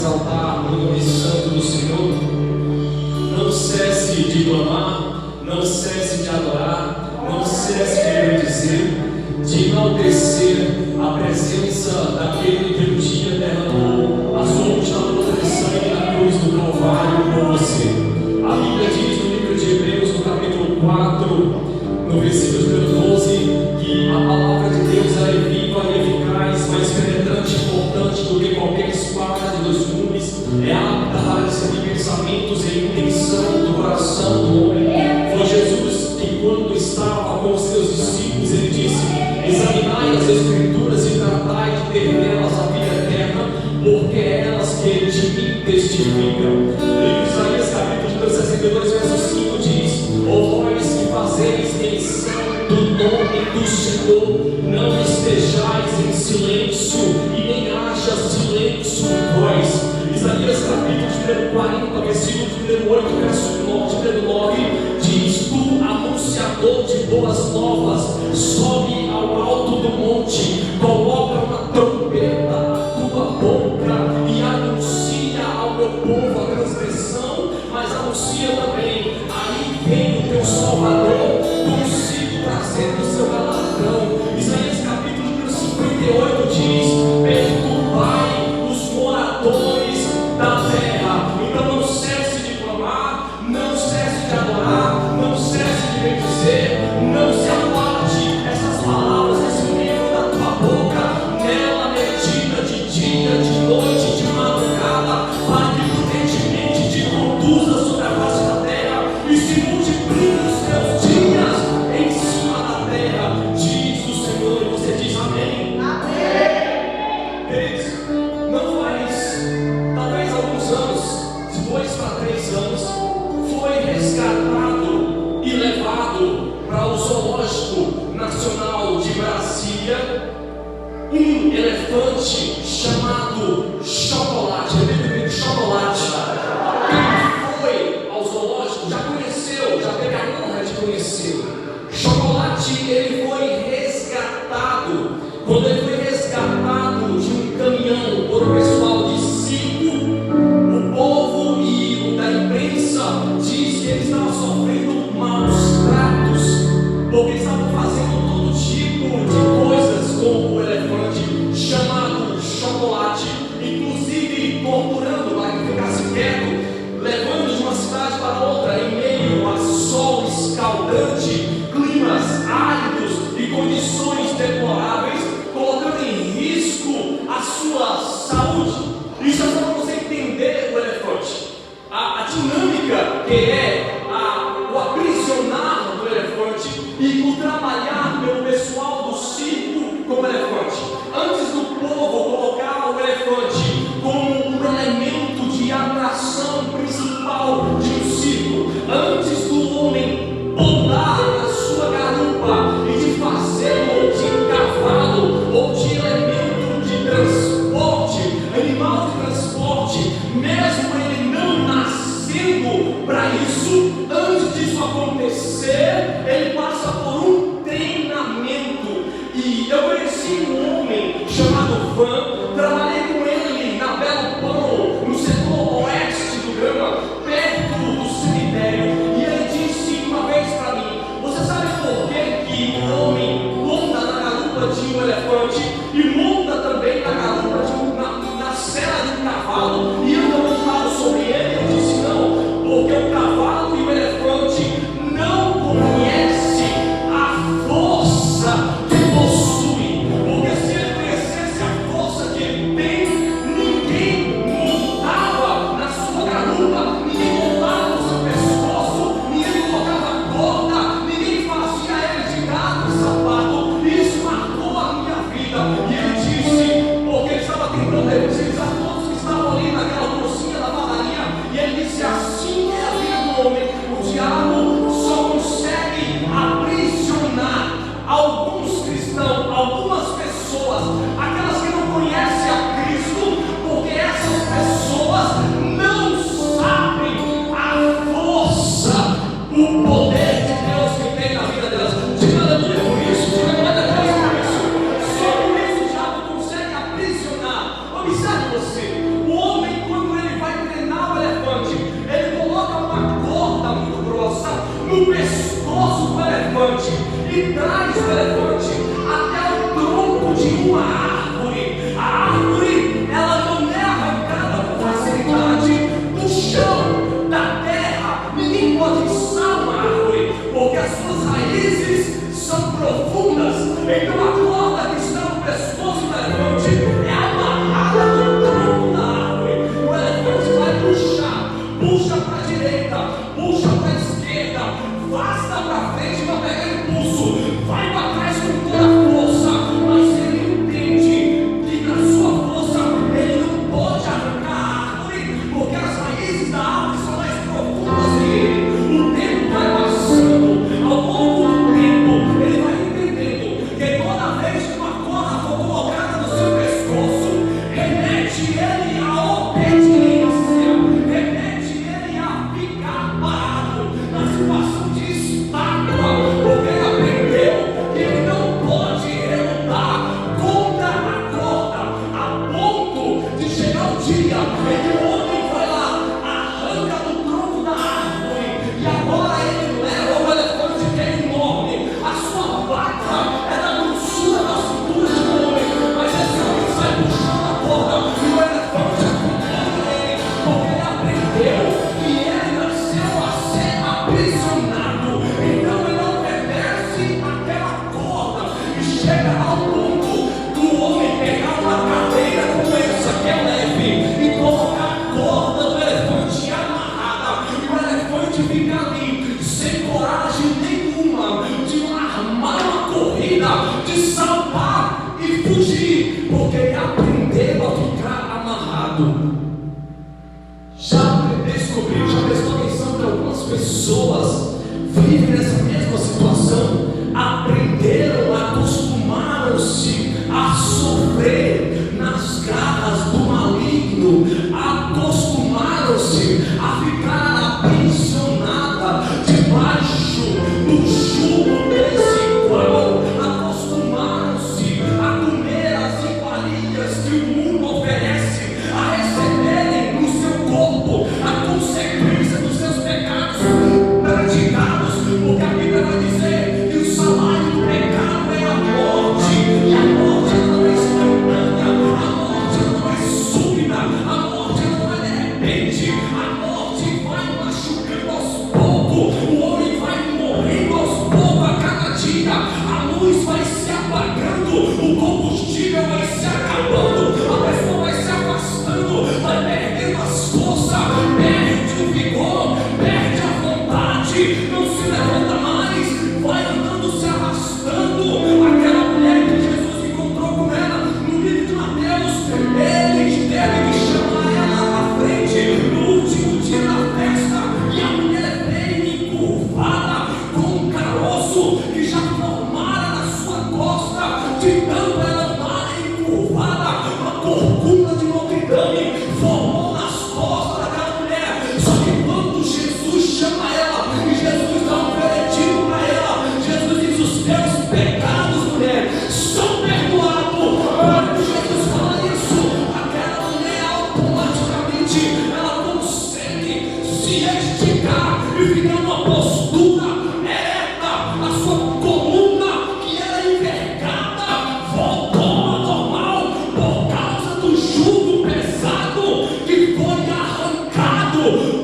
Exaltar o nome santo do Senhor. Não cesse de clamar, não cesse de adorar, não cesse de bendizer, de enaltecer a presença daquele que um dia derramou a sua última de sangue na cruz do Calvário por você. A Bíblia diz no livro de Hebreus, no capítulo 4, no versículo 12, que a palavra de Deus é viva e eficaz, mais penetrante e importante do que qualquer espada de dois gumes, é apta para discernir pensamentos e intenção do coração do homem. Foi Jesus que, quando estava com os seus discípulos, ele disse: examinai as Escrituras e tratai de ter nelas a vida eterna, porque é elas que de mim testificam. Livro de Isaías, capítulo 62, verso 5 diz: ó vós que fazeis menção do nome do Senhor, não estejais em silêncio e nem haja silêncio em vós. Isaías capítulo 40, versículo 8, verso 9 diz: tu, anunciador de boas novas, sobe ao alto do monte, coloca uma trombeta na tua boca e anuncia ao meu povo a transgressão, mas anuncia também: aí vem o teu Salvador, consigo trazendo o seu galardão. Isaías capítulo 58 diz: perturbai os moradores da terra. Então não cesse de clamar, não cesse de adorar, não cesse de bendizer, não se aparte essas palavras desse livro da tua boca, nela medita de dia, de noite, de madrugada, para que prudentemente te conduza sobre a face da terra e se multiplique os teus dias em cima da terra, diz o Senhor. E você diz amém. Amém. Queridos, não faz talvez alguns anos, de 2 para 3 anos, foi resgatado e levado para o Zoológico Nacional de Brasília um elefante chamado Chocolate. Chocolate. Quem foi ao zoológico já conheceu, já teve a honra de conhecer. Chocolate, ele foi resgatado. Quando ele foi resgatado de um caminhão por um pessoal de circo, o povo e o da imprensa diz que ele estava sofrendo maus tratos, porque estavam fazendo todo tipo de coisas com o elefante chamado Chocolate, inclusive torturando para que ficasse quieto, levando de uma cidade para outra em meio a sol escaldante, climas áridos e condições deploráveis, colocando em risco a sua saúde. Isso é só para você entender o elefante, a dinâmica que é o aprisionar do elefante e o trabalhar pelo pessoal do circo com o elefante. Antes do povo colocar o elefante como um elemento de atração principal de um circo, antes do homem podar a sua garupa e de fazê-lo de cavalo ou de elemento de transporte, animal de transporte, mesmo ele não nascendo para isso, antes disso acontecer, ele passa por um treinamento. E eu conheci um homem chamado Van, trabalhei com ele na Belo Pão, no setor oeste do Gama, perto do cemitério, e ele disse uma vez para mim: você sabe por que o homem monta na garupa de um elefante e monta também na garupa na sela de um cavalo e anda montado sobre ele? Eu disse: não, porque o cavalo e o elefante não conhecem e traz o elefante até o tronco de uma árvore. A árvore, ela não é arrancada com facilidade do chão, da terra. Ninguém pode içar uma árvore, porque as suas raízes são profundas. Então a corda que está no pescoço do elefante é amarrada no tronco da árvore. O elefante vai puxar, puxa para a direita, puxa para a esquerda, vasta para frente para pegar impulso, vai para trás com toda a força, mas ele entende que na sua força ele não pode arrancar a árvore, porque as raízes da árvore são mais profundas que ele. O tempo vai passando, ao longo do tempo ele vai entendendo que toda vez que uma corda for colocada no seu pescoço, remete ele à obediência, remete ele a ficar parado na situação de estátua, porque ele aprendeu que ele não pode relutar contra a corda, a ponto de chegar o dia em que o homem vai lá, arranca do tronco da árvore, e agora ele leva o elefante que é enorme. A sua vaca é da grossura da cintura de um homem, mas esse homem sai puxando a corda e o elefante acompanha ele, porque ele aprendeu que ele nasceu a ser aprisionado. Então ele obedece aquela corda e chega ao ponto do homem pegar uma cadeira como essa que é leve e colocar a corda do elefante amarrada, e o elefante fica ali sem coragem nenhuma de armar uma corrida, de saltar e fugir, porque ele aprendeu a ficar amarrado. Já descobriu, já prestou atenção que algumas pessoas vivem nessa mesma situação, aprenderam, acostumaram-se a sofrer nas garras do maligno, acostumaram-se a ficar aprisionada debaixo do jugo desigual, acostumaram-se a comer as iguarias que o mundo oferece, a receberem no seu corpo a consequência dos seus pecados praticados, porque a Bíblia vai dizer que o salário do pecado é a morte, e a morte não é instantânea, a morte não é súbita, a morte não é de repente, a morte vai machucando aos poucos, o homem vai morrendo aos poucos a cada dia, a luz vai se apagando, o combustível vai se acabando, a pessoa vai se afastando, vai perdendo as forças, perde o vigor, perde a vontade, não se levanta mais, vai andando se arrastando. Aquela mulher que Jesus encontrou com ela no livro de Mateus, ele teve que chamar ela à frente no último dia da festa, e a mulher veio encurvada com um caroço que já formara na sua costa, de tanto ela andar encurvada, uma corcunda de Notre Dame formou nas costas daquela mulher. Só que quando Jesus chama ela, e Jesus dá um veredito para ela, Jesus diz: os teus pecados, mulher, são perdoados. Quando Jesus fala isso, aquela mulher automaticamente ela consegue se esticar e ficar numa postura ereta, a sua coluna que era envergada voltou ao normal por causa do jugo pesado que foi arrancado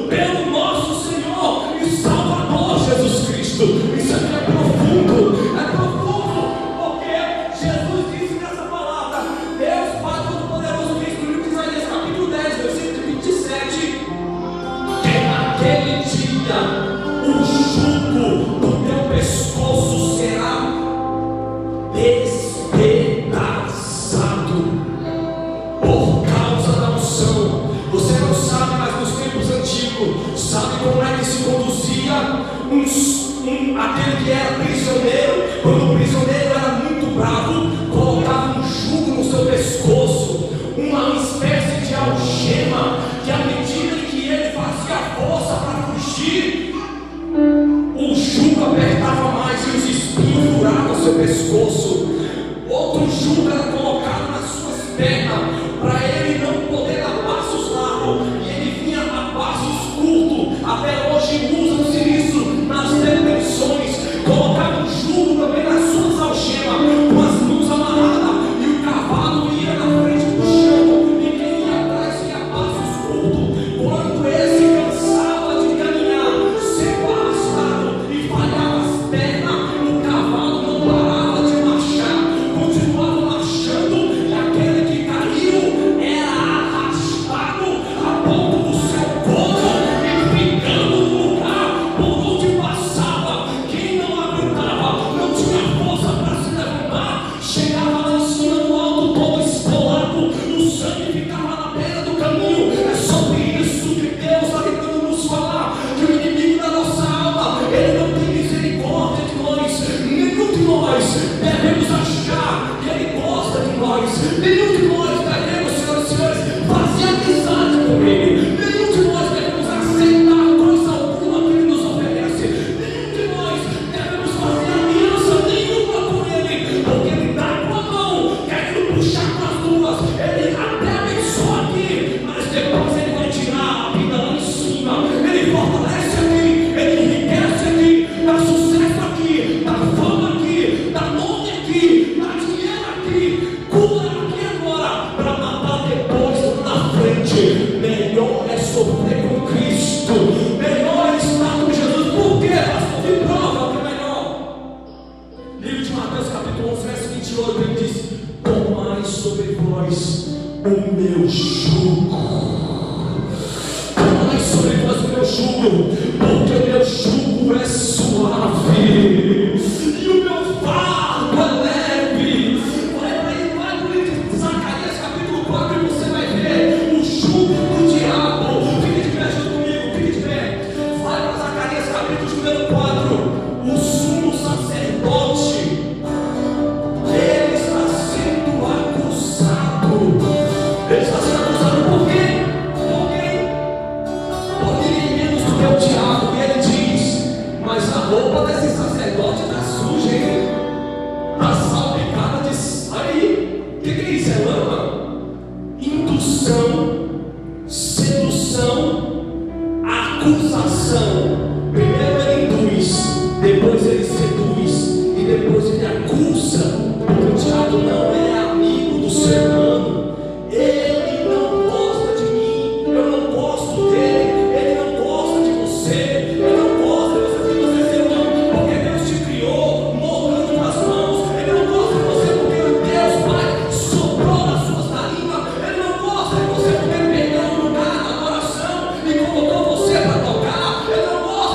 pelo nosso Senhor e Salvador Jesus Cristo. Isso aqui é profundo, porque Jesus disse nessa palavra: Deus Pai Todo-Poderoso diz no livro de Isaías capítulo 10, versículo 27, que naquele dia o jugo do teu pescoço será despedaçado por causa da unção. Você não sabe, mas nos tempos antigos, sabe como é que se conduzia aquele que era prisioneiro? Quando o prisioneiro era muito bravo, colocava um jugo no seu pescoço, uma espécie de algema, que à medida que ele fazia força para fugir, o jugo apertava mais e os espinhos furavam o seu pescoço. Outro jugo era colocado nas suas pernas, para ele não poder dar passos largos, e ele vinha a passos curtos. Até hoje usam-se isso nas detenções, colocavam jugo também jugo, porque o meu jugo é suave e o meu fardo é leve. Vai no livro de Zacarias capítulo 4 e você vai ver o jugo do diabo. Fique de pé junto comigo, fique de pé. Vai para Zacarias capítulo número 4. O sumo sacerdote, ele está sendo acusado. Ele está sendo acusado por quem? Por ninguém menos do que o diabo. E ele diz: mas a roupa desse sacerdote está suja, hein? Está salpicada de sangue. O que é isso? É lama? Indução, sedução, acusação. Primeiro ele induz, depois ele seduz e depois ele acusa. Porque o diabo não é amigo do ser humano. Ele não gosta de mim, eu não gosto dele, ele não gosta de você, ele não gosta de você ser humano, porque Deus te criou moldando nas mãos. Ele não gosta de você porque Deus Pai soprou nas suas narinas. Ele não gosta de você porque ele pegou no lugar da adoração e colocou você para tocar. Ele não gosta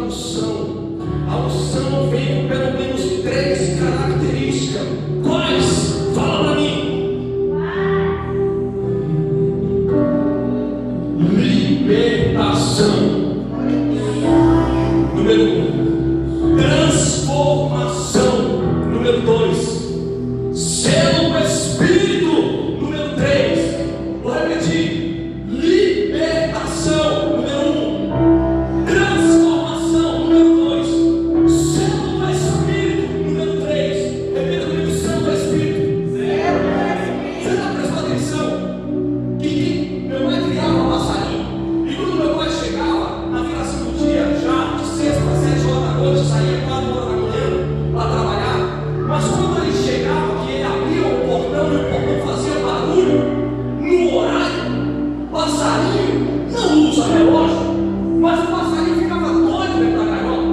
unção. A unção vem com pelo menos 3 características. Quais? Fala para mim. Libertação. Número 1. Transformação. Número 2. Selo do Espírito. Número 3. Vou repetir. Libertação. Número 1. Transformação. Número 2. Selo do Espírito. Número 3. Repita comigo. Selo do Espírito. Você está prestando atenção? Que meu pai criava passarinho. E quando meu pai chegava, na viração do dia, já de 6 para 7 horas da noite, saía 4 horas da manhã para trabalhar. Mas quando ele chegava, que ele abria o portão e o portão fazia barulho, no horário, o passarinho não usa relógio, mas o passarinho ficava doido dentro da gaiola.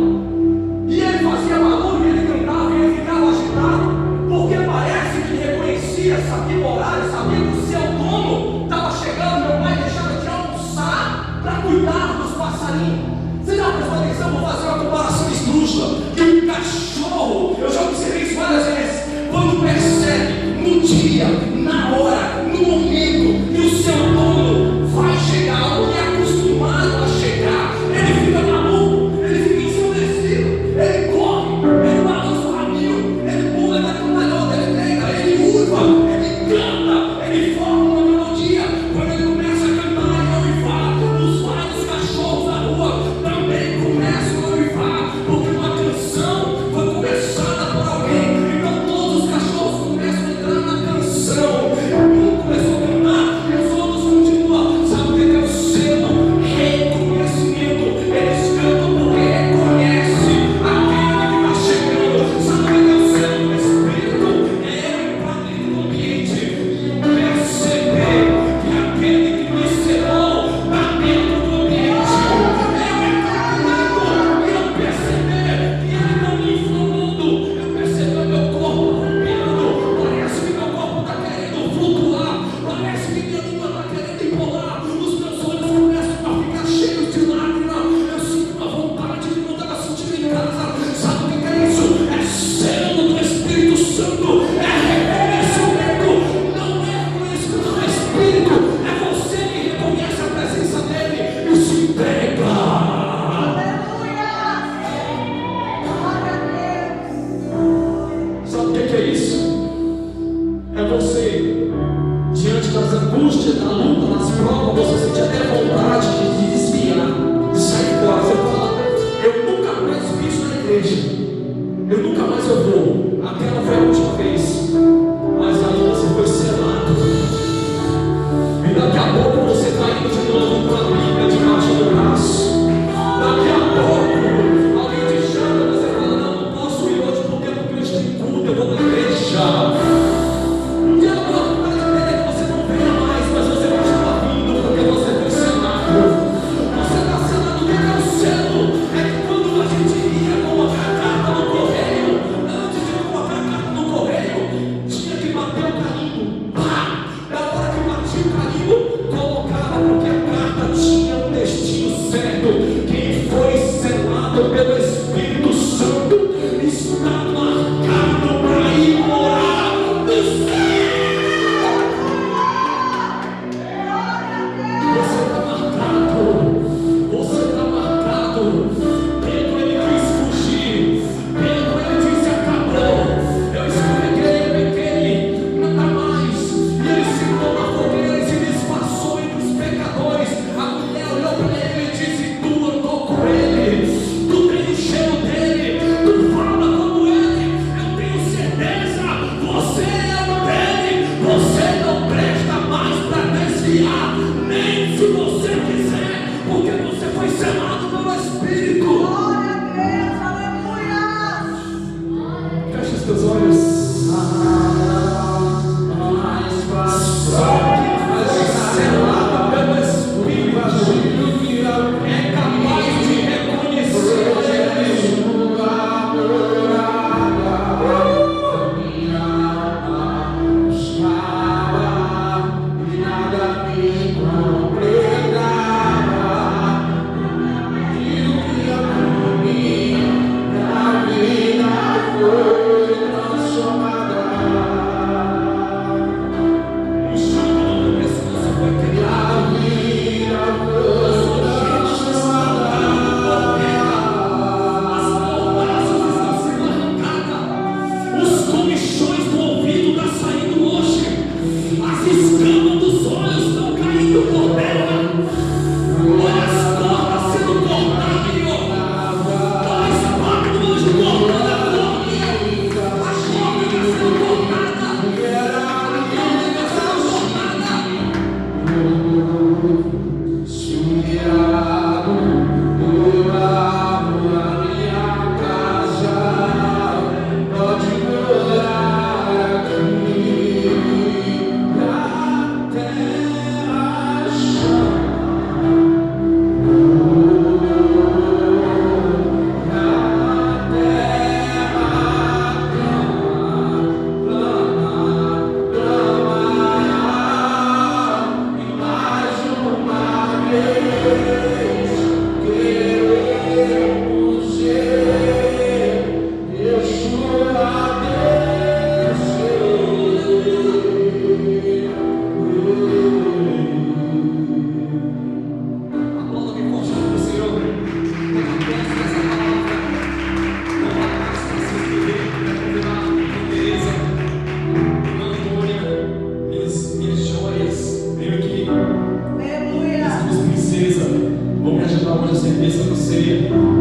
E ele fazia barulho, e ele cantava, e ele ficava agitado, porque parece que ele reconhecia, sabia o horário, sabia que o seu dono estava chegando. Meu pai deixava de almoçar para cuidar dos passarinhos. Você já prestou atenção? Vou fazer uma comparação esdrúxula. Que um cachorro, eu já observei isso várias vezes, quando percebe no dia, na hora, no momento que o seu dono vai chegar, ou que é acostumado a chegar, ele fica maluco, ele fica ensurdecido, ele corre, ele balança o rabinho, ele pula, ele dá cambalhota, ele deita, ele uiva, ele canta, ele forma uma melodia. Quando ele começa a cantar e uivar, os vários cachorros da rua também começam a uivar, porque uma canção foi começada por alguém. Então todos os cachorros começam a entrar na canção. Um começou a cantar e os outros continuam. Sabe o que é o selo? Reconhecimento. Eles cantam porque reconhecem aquele que está chegando. Sabe o que é o selo do Espírito? É eu entrar dentro do ambiente e perceber que aquele que me selou está dentro do ambiente. Eu entrar dentro e eu perceber que ele está me inflamando. Eu perceber meu corpo rompendo. Parece que meu corpo está querendo flutuar. Parece que minha língua está querendo embolar. Os meus olhos começam a ficar cheios de lágrimas. Eu sinto uma vontade que não estava sentindo em casa. Sabe o que é isso? É selo do Espírito Santo. É reconhecimento. Não é reconhecimento do Espírito. É você que reconhece a presença dele e se entrega. Sabe o que é isso? É você, diante das angústias, da luta, das provas, você sente até vontade de desviar, de sair fora. Você fala, eu nunca mais vi isso na igreja, eu nunca mais eu vou, aquela foi a última vez. Mas aí você foi selado, e daqui a pouco você está indo de novo com a Bíblia debaixo do braço. Daqui a pouco alguém te chama, você fala, não posso ir hoje porque eu estou em culto, eu vou na igreja. E a oportunidade dele é que você não venha mais, mas você continua vindo porque você foi selado. Você está selado. O que é o selo? É que quando a gente ia colocar a carta no correio, você